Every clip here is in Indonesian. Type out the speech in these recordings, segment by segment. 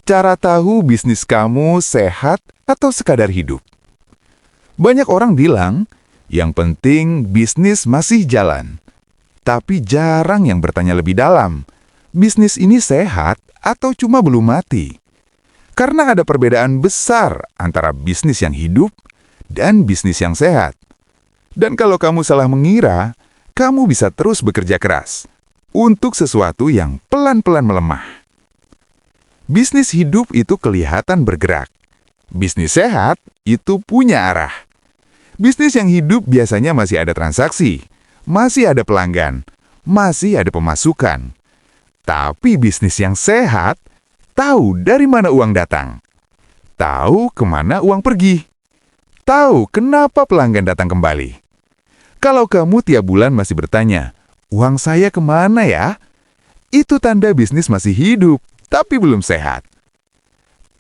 Cara tahu bisnis kamu sehat atau sekadar hidup. Banyak orang bilang, yang penting bisnis masih jalan. Tapi jarang yang bertanya lebih dalam, bisnis ini sehat atau cuma belum mati? Karena ada perbedaan besar antara bisnis yang hidup dan bisnis yang sehat. Dan kalau kamu salah mengira, kamu bisa terus bekerja keras untuk sesuatu yang pelan-pelan melemah. Bisnis hidup itu kelihatan bergerak. Bisnis sehat itu punya arah. Bisnis yang hidup biasanya masih ada transaksi, masih ada pelanggan, masih ada pemasukan. Tapi bisnis yang sehat tahu dari mana uang datang, tahu kemana uang pergi, tahu kenapa pelanggan datang kembali. Kalau kamu tiap bulan masih bertanya, uang saya kemana ya? Itu tanda bisnis masih hidup, tapi belum sehat.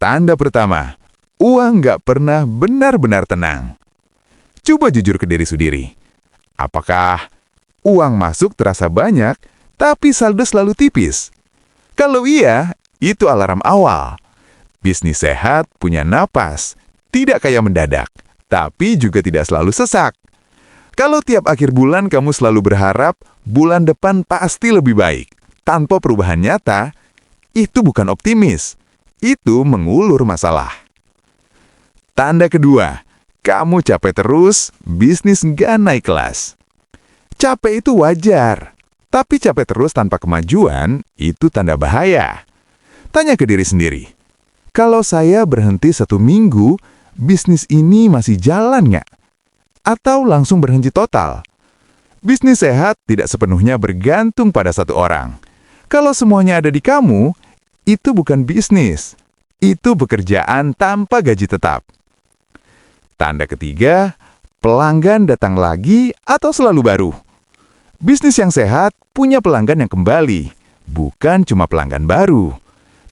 Tanda pertama, uang nggak pernah benar-benar tenang. Coba jujur ke diri sendiri. Apakah uang masuk terasa banyak, tapi saldo selalu tipis? Kalau iya, itu alarm awal. Bisnis sehat punya napas, tidak kayak mendadak, tapi juga tidak selalu sesak. Kalau tiap akhir bulan kamu selalu berharap bulan depan pasti lebih baik, tanpa perubahan nyata, itu bukan optimis. Itu mengulur masalah. Tanda kedua, kamu capek terus, bisnis nggak naik kelas. Capek itu wajar, tapi capek terus tanpa kemajuan, itu tanda bahaya. Tanya ke diri sendiri, kalau saya berhenti 1 minggu, bisnis ini masih jalan nggak? Atau langsung berhenti total? Bisnis sehat tidak sepenuhnya bergantung pada satu orang. Kalau semuanya ada di kamu, itu bukan bisnis. Itu pekerjaan tanpa gaji tetap. Tanda ketiga, pelanggan datang lagi atau selalu baru. Bisnis yang sehat punya pelanggan yang kembali, bukan cuma pelanggan baru.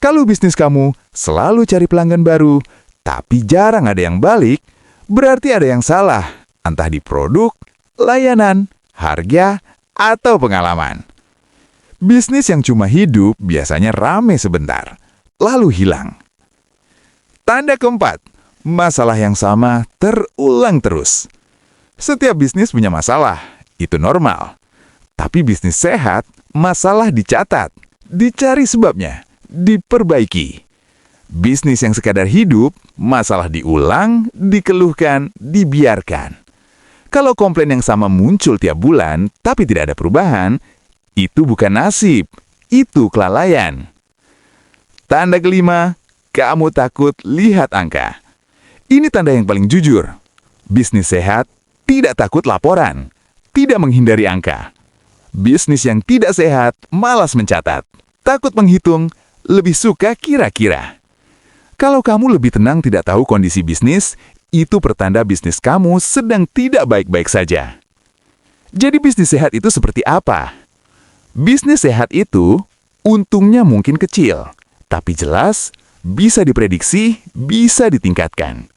Kalau bisnis kamu selalu cari pelanggan baru, tapi jarang ada yang balik, berarti ada yang salah, entah di produk, layanan, harga, atau pengalaman. Bisnis yang cuma hidup biasanya rame sebentar, lalu hilang. Tanda keempat, masalah yang sama terulang terus. Setiap bisnis punya masalah, itu normal. Tapi bisnis sehat, masalah dicatat, dicari sebabnya, diperbaiki. Bisnis yang sekadar hidup, masalah diulang, dikeluhkan, dibiarkan. Kalau komplain yang sama muncul tiap bulan, tapi tidak ada perubahan, itu bukan nasib, itu kelalaian. Tanda kelima, kamu takut lihat angka. Ini tanda yang paling jujur. Bisnis sehat tidak takut laporan, tidak menghindari angka. Bisnis yang tidak sehat malas mencatat, takut menghitung, lebih suka kira-kira. Kalau kamu lebih tenang tidak tahu kondisi bisnis, itu pertanda bisnis kamu sedang tidak baik-baik saja. Jadi bisnis sehat itu seperti apa? Bisnis sehat itu untungnya mungkin kecil, tapi jelas bisa diprediksi, bisa ditingkatkan.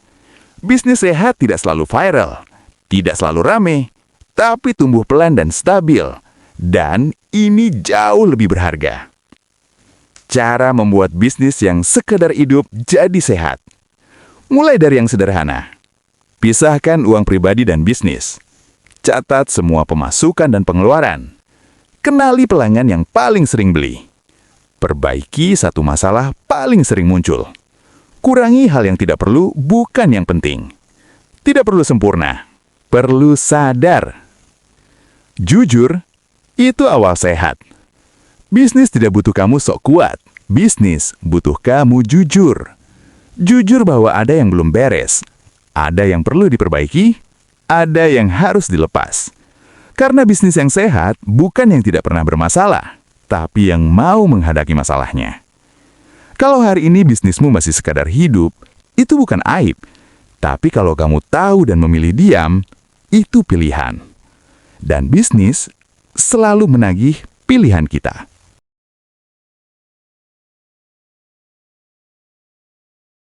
Bisnis sehat tidak selalu viral, tidak selalu rame, tapi tumbuh pelan dan stabil. Dan ini jauh lebih berharga. Cara membuat bisnis yang sekedar hidup jadi sehat. Mulai dari yang sederhana. Pisahkan uang pribadi dan bisnis. Catat semua pemasukan dan pengeluaran. Kenali pelanggan yang paling sering beli. Perbaiki satu masalah paling sering muncul. Kurangi hal yang tidak perlu, bukan yang penting. Tidak perlu sempurna, perlu sadar. Jujur, itu awal sehat. Bisnis tidak butuh kamu sok kuat. Bisnis butuh kamu jujur. Jujur bahwa ada yang belum beres, ada yang perlu diperbaiki, ada yang harus dilepas. Karena bisnis yang sehat bukan yang tidak pernah bermasalah, tapi yang mau menghadapi masalahnya. Kalau hari ini bisnismu masih sekadar hidup, itu bukan aib. Tapi kalau kamu tahu dan memilih diam, itu pilihan. Dan bisnis selalu menagih pilihan kita.